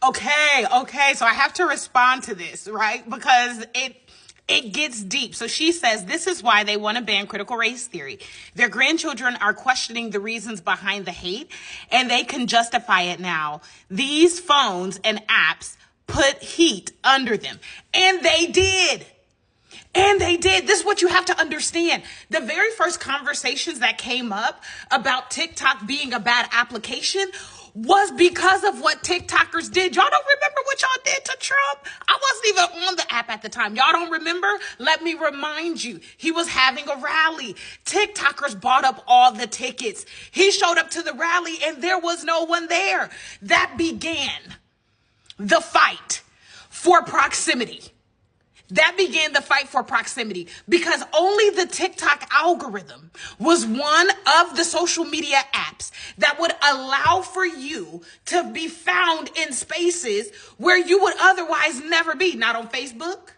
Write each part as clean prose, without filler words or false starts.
Okay. So I have to respond to this, right? Because it gets deep. So she says this is why they want to ban critical race theory. Their grandchildren are questioning the reasons behind the hate, and they can justify it now. These phones and apps put heat under them. And they did. And they did. This is what you have to understand. The very first conversations that came up about TikTok being a bad application was because of what TikTokers did. Y'all don't remember what y'all did to Trump? I wasn't even on the app at the time. Y'all don't remember? Let me remind you. He was having a rally. TikTokers bought up all the tickets. He showed up to the rally and there was no one there. That began the fight for proximity. That began the fight for proximity because only the TikTok algorithm was one of the social media apps that would allow for you to be found in spaces where you would otherwise never be. Not on Facebook,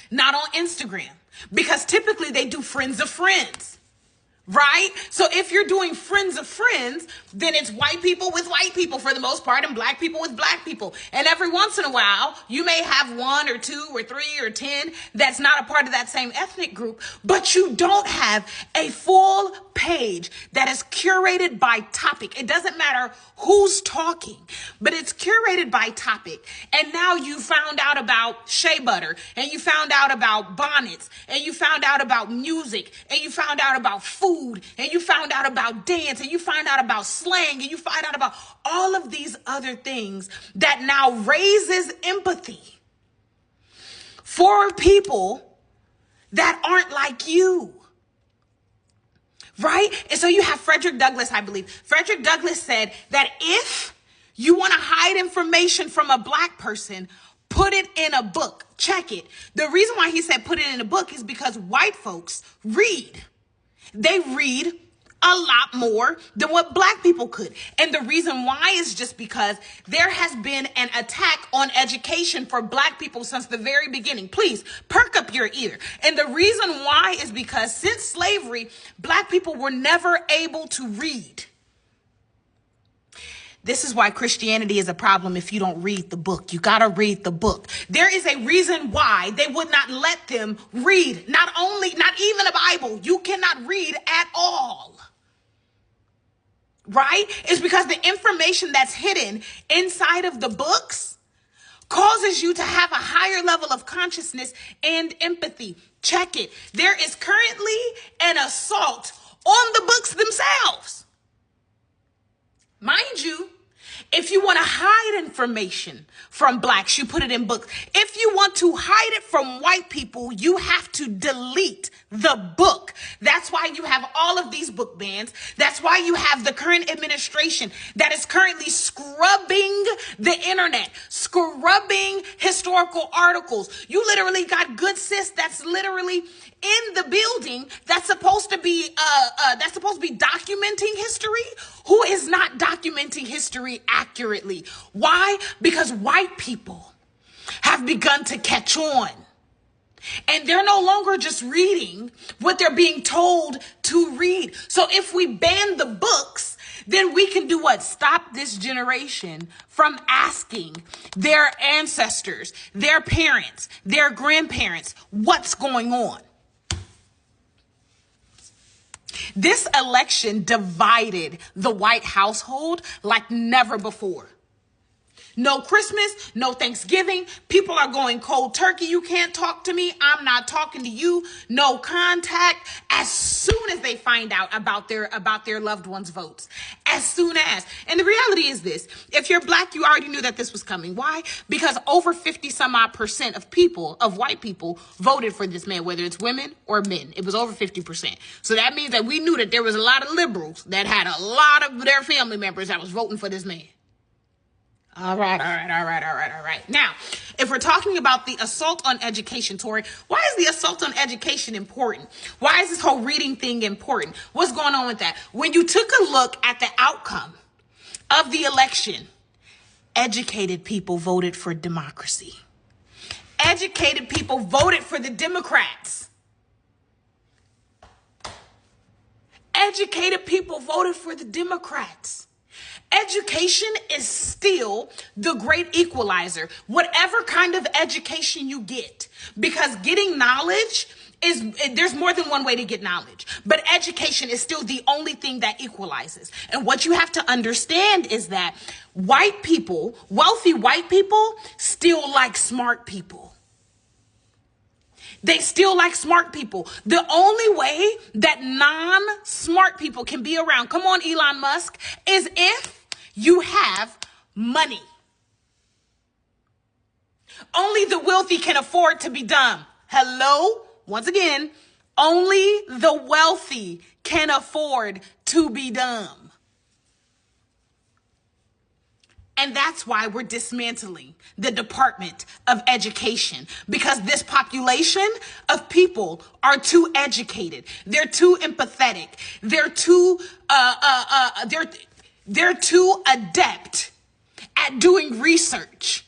not on Instagram, because typically they do friends of friends. Right? So if you're doing friends of friends, then it's white people with white people for the most part and black people with black people. And every once in a while, you may have 1 or 2 or 3 or 10 that's not a part of that same ethnic group, but you don't have a full page that is curated by topic. It doesn't matter who's talking, but it's curated by topic. And now you found out about shea butter, and you found out about bonnets, and you found out about music, and you found out about food, and you found out about dance, and you find out about slang, and you find out about all of these other things that now raises empathy for people that aren't like you. Right? And so you have Frederick Douglass, I believe. Frederick Douglass said that if you want to hide information from a black person, put it in a book. Check it. The reason why he said put it in a book is because white folks read. They read a lot more than what black people could. And the reason why is just because there has been an attack on education for black people since the very beginning. Please perk up your ear. And the reason why is because since slavery, black people were never able to read. This is why Christianity is a problem if you don't read the book. You got to read the book. There is a reason why they would not let them read. Not even a Bible. You cannot read at all. Right? It's because the information that's hidden inside of the books causes you to have a higher level of consciousness and empathy. Check it. There is currently an assault on the books themselves. Mind you, if you want to hide information from blacks, you put it in books. If you want to hide it from white people, you have to delete the book. That's why you have all of these book bans. That's why you have the current administration that is currently scrubbing the internet, scrubbing historical articles. You literally got Good Sis that's literally in the building that's supposed to be documenting history, who is not documenting history accurately. Why? Because white people have begun to catch on. And they're no longer just reading what they're being told to read. So if we ban the books, then we can do what? Stop this generation from asking their ancestors, their parents, their grandparents, what's going on. This election divided the white household like never before. No Christmas, no Thanksgiving. People are going cold turkey. You can't talk to me. I'm not talking to you. No contact. As soon as they find out about their loved ones' votes. As soon as. And the reality is this. If you're black, you already knew that this was coming. Why? Because over 50% of white people voted for this man, whether it's women or men. It was over 50%. So that means that we knew that there was a lot of liberals that had a lot of their family members that was voting for this man. All right. Now, if we're talking about the assault on education, Tori, why is the assault on education important? Why is this whole reading thing important? What's going on with that? When you took a look at the outcome of the election, educated people voted for democracy. Educated people voted for the Democrats. Educated people voted for the Democrats. Education is still the great equalizer, whatever kind of education you get, because getting knowledge there's more than one way to get knowledge, but education is still the only thing that equalizes. And what you have to understand is that white people, wealthy white people, still like smart people. They still like smart people. The only way that non-smart people can be around, come on, Elon Musk, is if you have money. Only the wealthy can afford to be dumb. Hello? Once again, only the wealthy can afford to be dumb. And that's why we're dismantling the Department of Education, because this population of people are too educated. They're too empathetic. They're too they're too adept at doing research.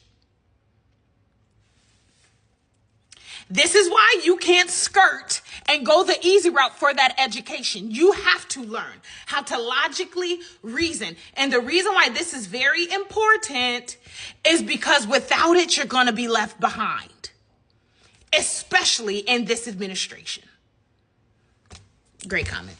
This is why you can't skirt and go the easy route for that education. You have to learn how to logically reason. And the reason why this is very important is because without it, you're going to be left behind, especially in this administration. Great comment.